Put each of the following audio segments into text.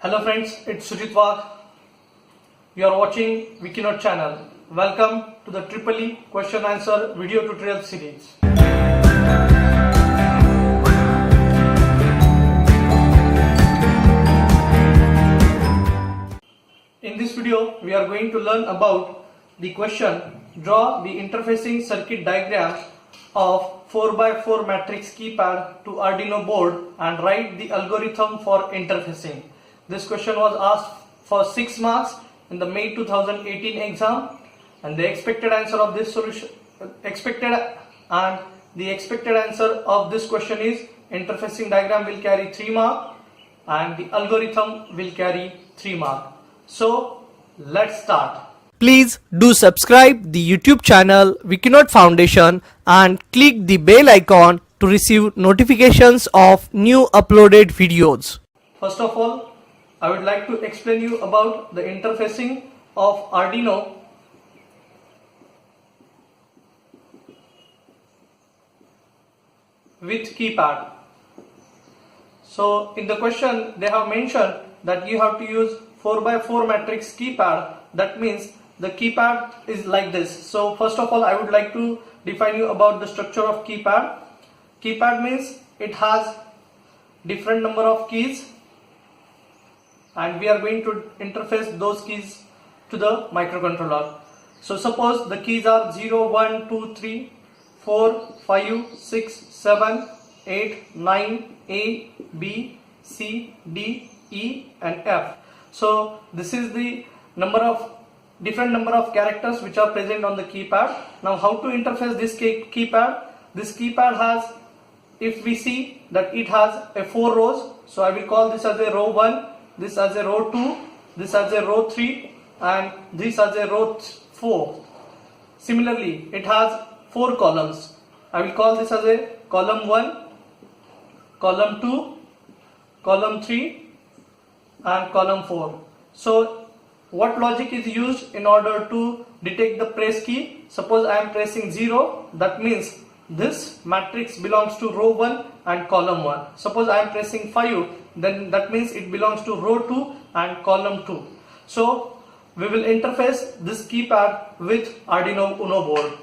Hello friends, it's Sujit Wagh. You are watching Wikinote channel. Welcome to the Triple E question answer video tutorial series. In this video, we are going to learn about the question: draw the interfacing circuit diagram of 4x4 matrix keypad to Arduino board and write the algorithm for interfacing. This question was asked for 6 marks in the May 2018 exam, and the expected answer of this answer of this question is interfacing diagram will carry 3 marks and the algorithm will carry 3 marks. So let's start. Please do subscribe the YouTube channel Wikinote Foundation and click the bell icon to receive notifications of new uploaded videos. First of all, I would like to explain you about the interfacing of Arduino with keypad. So in the question they have mentioned that you have to use 4x4 matrix keypad. That means the keypad is like this. So first of all, I would like to define you about the structure of keypad. Keypad means it has different number of keys, and we are going to interface those keys to the microcontroller. So suppose the keys are 0, 1, 2, 3, 4, 5, 6, 7, 8, 9, A, B, C, D, E and F. So this is the different number of characters which are present on the keypad. Now how to interface this keypad? This keypad has, if we see that it has a 4 rows, so I will call this as a row 1, this as a row 2, this as a row 3 and this as a row 4. Similarly, it has 4 columns. I will call this as a column 1, column 2, column 3 and column 4. So what logic is used in order to detect the press key? Suppose I am pressing 0, that means this matrix belongs to row 1 and column 1. Suppose I am pressing 5, then that means it belongs to row 2 and column 2. So we will interface this keypad with Arduino Uno board.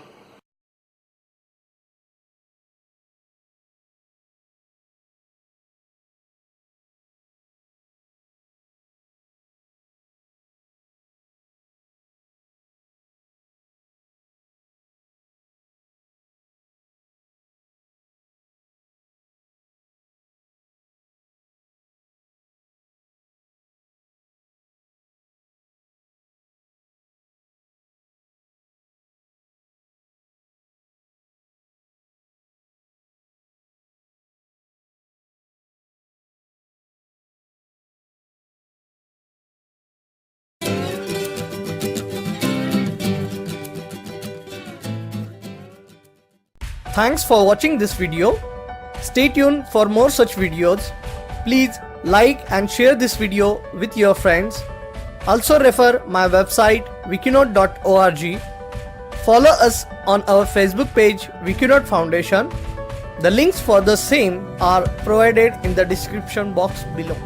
Thanks for watching this video. Stay tuned for more such videos. Please like and share this video with your friends. Also refer my website wikinote.org. Follow us on our Facebook page Wikinote Foundation. The links for the same are provided in the description box below.